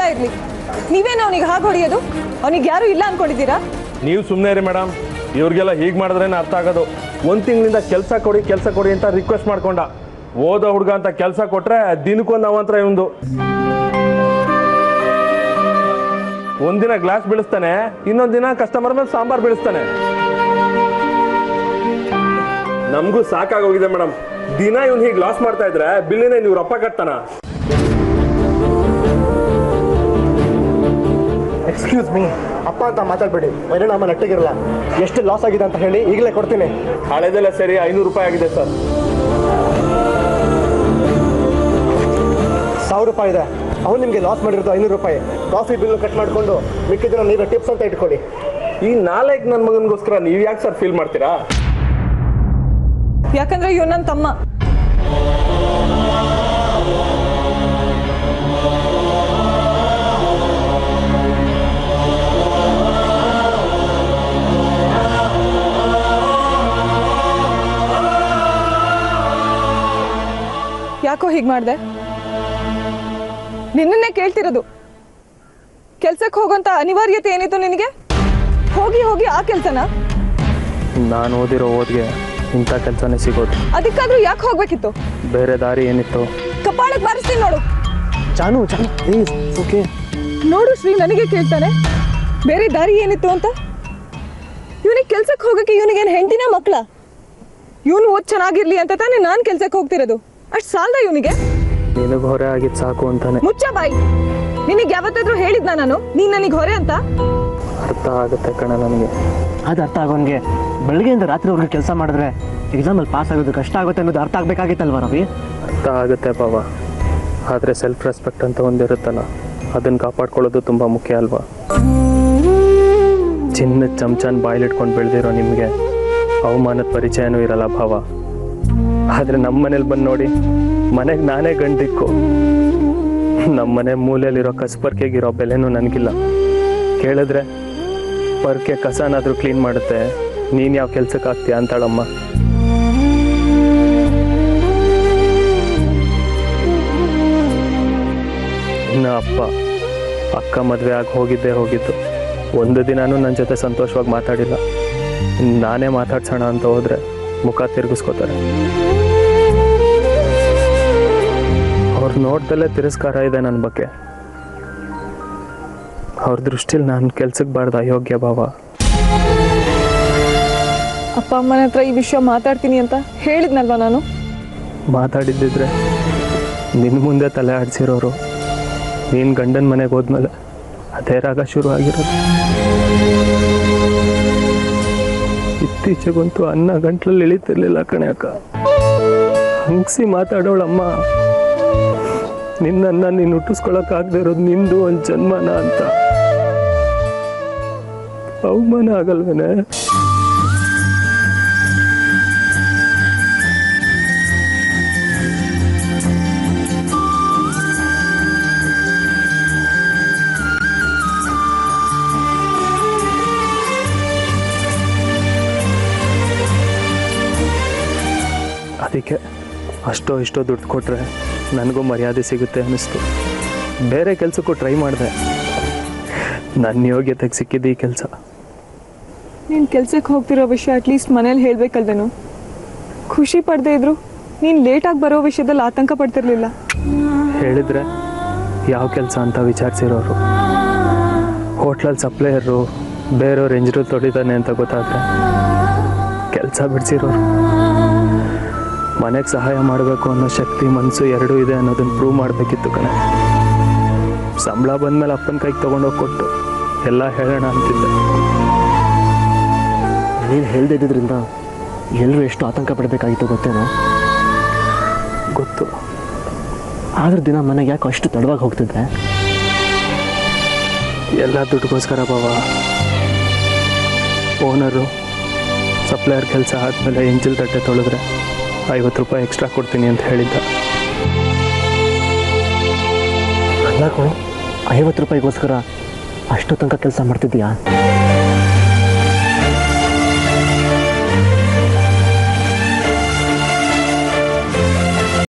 ಹೊಡಿತಾ ಇರ್ಲಿ. ನೀವೇನು ಅವನಿಗೆ ಹಾಗೆ ಹೊಡೆಯೋದು? ಅವನಿಗೆ ಯಾರು ಇಲ್ಲ ಅನ್ಕೊಂಡಿದ್ದೀರಾ? ನೀವು ಸುಮ್ಮನೆ ಇರಿ ಮೇಡಮ್. ಇವ್ರಿಗೆಲ್ಲ ಹೀಗೆ ಮಾಡಿದ್ರೇನೆ ಅರ್ಥ ಆಗೋದು. ಒಂದು ತಿಂಗಳಿಂದ ಕೆಲಸ ಕೊಡಿ ಅಂತ ರಿಕ್ವೆಸ್ಟ್ ಮಾಡ್ಕೊಂಡ. ಓದೋ ಹುಡುಗ ಅಂತ ಕೆಲಸ ಕೊಟ್ರೆ ದಿನಕ್ಕೊಂದು ಅವಂತರ ಇವಂದು. ಒಂದಿನ ಗ್ಲಾಸ್ ಬೀಳಿಸ್ತಾನೆ, ಇನ್ನೊಂದು ದಿನ ಕಸ್ಟಮರ್ ಮೇಲೆ ಸಾಂಬಾರ್ ಬೀಳಿಸ್ತಾನೆ. ನಮಗೂ ಸಾಕಾಗೋಗಿದೆ ಮೇಡಮ್. ದಿನ ಇವ್ನು ಹೀಗೆ ಲಾಸ್ ಮಾಡ್ತಾ ಇದ್ರೆ ಬಿಲ್ಲಿನ ನೀವು ರೊಪ್ಪ ಕಟ್ತಾನ? ಎಕ್ಸ್ಕ್ಯೂಸ್ ಮೀ, ಅಪ್ಪ ಅಂತ ಮಾತಾಡ್ಬೇಡಿ. ಪರಿಣಾಮ ನೆಟ್ಟಿಗಿರಲ್ಲ. ಎಷ್ಟು ಲಾಸ್ ಆಗಿದೆ ಅಂತ ಹೇಳಿ ಈಗಲೇ ಕೊಡ್ತೀನಿ. ಹಳೆದೆಲ್ಲ ಸೇರಿ 500 ರೂಪಾಯಿ ಆಗಿದೆ ಸರ್. 1000 ರೂಪಾಯಿ ಇದೆ. ಅವ್ನು ನಿಮಗೆ ಲಾಸ್ ಮಾಡಿರೋದು 500 ರೂಪಾಯಿ. ಕಾಫಿ ಬಿಲ್ ಕಟ್ ಮಾಡಿಕೊಂಡು ಮಿಕ್ಕಿದ್ರೆ ನೀವೇ ಟಿಪ್ಸ್ ಅಂತ ಇಟ್ಕೊಳ್ಳಿ. ಈ ನಾಲ್ಕು ನನ್ನ ಮಗನಿಗೋಸ್ಕರ ನೀವು ಯಾಕೆ ಸರ್ ಫೀಲ್ ಮಾಡ್ತೀರಾ? ಯಾಕಂದ್ರೆ ಇವ್ ನನ್ನ ತಮ್ಮ. ಯಾಕೋ ಹೀಗೆ ಮಾಡಿದೆ? ನಿನ್ನನ್ನೇ ಕೇಳ್ತಿರೋದು. ಕೆಲ್ಸಕ್ಕೆ ಹೋಗೋಂತ ಅನಿವಾರ್ಯತೆ ಏನಿತ್ತು ನಿನಗೆ? ಹೋಗಿ ಹೋಗಿ ಆ ಕೆಲಸನ? ನಾನು ಓದಿರೋ ಓದ್ಗೆ ಇಂಥ ಕೆಲಸನೇ ಸಿಗೋದು. ಅದಕ್ಕಾದ್ರೂ ಯಾಕೆ ಹೋಗ್ಬೇಕಿತ್ತು? ಬೇರೆ ದಾರಿ ಏನಿತ್ತು? ಕಪಾಳಕ್ಕೆ ಬಾರಿಸ್ತೀನಿ ನೋಡು. ಚಾನು ಪ್ಲೀಸ್. ಓಕೆ ನೋಡು ಶ್ರೀ, ನನಗೆ ಕೇಳ್ತಾನೆ ಬೇರೆ ದಾರಿ ಏನಿತ್ತು ಅಂತ. ಇವನಿಗೆ ಕೆಲ್ಸಕ್ಕೆ ಹೋಗಕ್ಕೆ ಇವನಿಗೇನು ಹೆಂಡತಿನ ಮಕ್ಕಳ? ಇವನು ಓದ್ ಚೆನ್ನಾಗಿರ್ಲಿ ಅಂತ ತಾನೇ ನಾನು ಕೆಲ್ಸಕ್ಕೆ ಹೋಗ್ತಿರೋದು. ಅಷ್ಟು ಸಾಲದ ಇವನಿಗೆ? ನಿನಗೆ ಹೊರೆ ಆಗಿದ್ದು ಸಾಕು ಅಂತಾನೆ. ಮುಚ್ಚ ಬಾಯಿ. ನಿನಗೆ ಯಾವತ್ತಾದ್ರೂ ಹೇಳಿದ್ನ ನಾನು ನೀನ್ ನನಗೆ ಹೊರೆ ಅಂತ? ಅರ್ಥ ಆಗುತ್ತೆ ಕಣ ನನಗೆ. ಅದು ಅರ್ಥ ಆಗೋನ್ಗೆ ಬೆಳಗ್ಗೆಯಿಂದ ರಾತ್ರಿವರೆಗೂ ಕೆಲಸ ಮಾಡಿದ್ರೆ ಎಕ್ಸಾಮಲ್ಲಿ ಪಾಸ್ ಆಗೋದು ಕಷ್ಟ ಆಗುತ್ತೆ ಅನ್ನೋದು ಅರ್ಥ ಆಗಬೇಕಾಗಿತ್ತಲ್ವ ರವಿ? ಅರ್ಥ ಆಗುತ್ತೆ ಬಾವ, ಆದರೆ ಸೆಲ್ಫ್ ರೆಸ್ಪೆಕ್ಟ್ ಅಂತ ಒಂದಿರುತ್ತಲ್ಲ, ಅದನ್ನು ಕಾಪಾಡ್ಕೊಳ್ಳೋದು ತುಂಬ ಮುಖ್ಯ ಅಲ್ವಾ? ಚಿನ್ನದ ಚಮಚನ ಬಾಯ್ಲಿಟ್ಕೊಂಡು ಬೆಳೆದಿರೋ ನಿಮಗೆ ಅವಮಾನದ ಪರಿಚಯನೂ ಇರಲ್ಲ ಭಾವ. ಆದರೆ ನಮ್ಮ ಮನೇಲಿ ಬಂದು ನೋಡಿ, ಮನೆಗೆ ನಾನೇ ಗಂಡಿಕ್ಕು. ನಮ್ಮ ಮನೆ ಮೂಲೆಯಲ್ಲಿರೋ ಕಸಪರ್ಕೆಗಿರೋ ಬೆಲೆನೂ ನನಗಿಲ್ಲ. ಕೇಳಿದ್ರೆ ಪರ್ಕೆ ಕಸನಾದರೂ ಕ್ಲೀನ್ ಮಾಡುತ್ತೆ, ನೀನು ಯಾವ ಕೆಲ್ಸಕ್ಕೆ ಆಗ್ತೀಯ ಅಂತಾಳಮ್ಮ. ಇನ್ನು ಅಕ್ಕ ಮದುವೆ ಆಗಿ ಹೋಗಿದ್ದು. ಒಂದು ದಿನಾನೂ ನನ್ನ ಜೊತೆ ಸಂತೋಷವಾಗಿ ಮಾತಾಡಿಲ್ಲ. ನಾನೇ ಮಾತಾಡ್ಸೋಣ ಅಂತ ಹೋದರೆ ಮುಖ ತಿರುಗಿಸ್ಕೋತಾರೆ. ಅವ್ರು ನೋಡ್ದಲ್ಲೇ ತಿರಸ್ಕಾರ ಇದೆ ನನ್ನ ಬಗ್ಗೆ. ಅವ್ರ ದೃಷ್ಟಿಲಿ ನಾನು ಕೆಲ್ಸಕ್ಕೆ ಬಾರ್ದು ಅಯೋಗ್ಯ ಭಾವ. ಅಪ್ಪ ಅಮ್ಮನ ಹತ್ರ ಈ ವಿಷಯ ಮಾತಾಡ್ತೀನಿ ಅಂತ ಹೇಳಿದ್ನಲ್ವಾ ನಾನು? ಮಾತಾಡಿದ್ದಿದ್ರೆ ನಿನ್ನ ಮುಂದೆ ತಲೆ ಆಡಿಸಿರೋರು ನೀನು ಗಂಡನ ಮನೆಗೆ ಹೋದ್ಮೇಲೆ ಅದೇ ರಾಗ ಶುರು ಆಗಿರೋದು. ಇತ್ತೀಚೆಗಂತೂ ಅನ್ನ ಗಂಟ್ಲಲ್ಲಿ ಇಳಿತಿರ್ಲಿಲ್ಲ ಕಣೆ ಅಕ್ಕ. ಹಂಗ್ಸಿ ಮಾತಾಡೋಳಮ್ಮ, ನಿನ್ನನ್ನು ನೀನು ಹುಟ್ಟಿಸ್ಕೊಳಕ್ಕಾಗದೆ ಇರೋದು ನಿಂದು ಒಂದು ಜನ್ಮನ ಅಂತ. ಅವಮಾನ ಆಗಲ್ವೇನೆ? ಅದಕ್ಕೆ ಅಷ್ಟೋ ಇಷ್ಟೋ ದುಡ್ಡು ಕೊಟ್ಟರೆ ನನಗೂ ಮರ್ಯಾದೆ ಸಿಗುತ್ತೆ ಅನ್ನಿಸ್ತು. ಬೇರೆ ಕೆಲಸಕ್ಕೂ ಟ್ರೈ ಮಾಡಿದೆ. ನನ್ನ ಯೋಗ್ಯತೆಗೆ ಸಿಕ್ಕಿದ್ದು ಈ ಕೆಲಸ. ನೀನು ಕೆಲ್ಸಕ್ಕೆ ಹೋಗ್ತಿರೋ ವಿಷಯ ಅಟ್ಲೀಸ್ಟ್ ಮನೇಲಿ ಹೇಳ್ಬೇಕಲ್ವೇನು? ಖುಷಿ ಪಡದೇ ಇದ್ರು ನೀನು ಲೇಟಾಗಿ ಬರೋ ವಿಷಯದಲ್ಲಿ ಆತಂಕ ಪಡ್ತಿರ್ಲಿಲ್ಲ. ಹೇಳಿದರೆ ಯಾವ ಕೆಲಸ ಅಂತ ವಿಚಾರಿಸಿರೋರು, ಹೋಟ್ಲಲ್ಲಿ ಸಪ್ಲೈಯರು ಬೇರೆಯವ್ರು ಎಂಜರು ತೊಡಿತಾನೆ ಅಂತ ಗೊತ್ತಾದರೆ ಕೆಲಸ ಬಿಡಿಸಿರೋರು. ಮನೆಗೆ ಸಹಾಯ ಮಾಡಬೇಕು ಅನ್ನೋ ಶಕ್ತಿ ಮನಸ್ಸು ಎರಡೂ ಇದೆ ಅನ್ನೋದನ್ನು ಪ್ರೂವ್ ಮಾಡಬೇಕಿತ್ತು ಕಣೆ. ಸಂಬಳ ಬಂದಮೇಲೆ ಅಪ್ಪನ ಕೈಗೆ ತೊಗೊಂಡೋಗಿ ಕೊಟ್ಟು ಎಲ್ಲ ಹೇಳೋಣ ಅಂತಿದ್ದೆ. ನೀನು ಹೇಳ್ದೇ ಇದ್ದಿದ್ದರಿಂದ ಎಲ್ಲರೂ ಎಷ್ಟು ಆತಂಕ ಪಡಬೇಕಾಗಿತ್ತು ಗೊತ್ತೇನೋ? ಗೊತ್ತು. ಆದ್ರೆ ದಿನ ಮನೆಗೆ ಯಾಕೆ ಅಷ್ಟು ತಡವಾಗಿ ಹೋಗ್ತಿದ್ದೆ? ಎಲ್ಲ ದುಡ್ಡುಗೋಸ್ಕರ ಬಾವ. ಓನರು ಸಪ್ಲೈಯರ್ ಕೆಲಸ ಆದಮೇಲೆ ಎಂಜಿಲ್ ತಟ್ಟೆ ತೊಳೆದ್ರೆ 50 ರೂಪಾಯಿ ಎಕ್ಸ್ಟ್ರಾ ಕೊಡ್ತೀನಿ ಅಂತ ಹೇಳಿದ್ದ. ಯಾಕೋ 50 ರೂಪಾಯಿಗೋಸ್ಕರ ಅಷ್ಟು ತನಕ ಕೆಲಸ ಮಾಡ್ತಿದ್ಯಾ?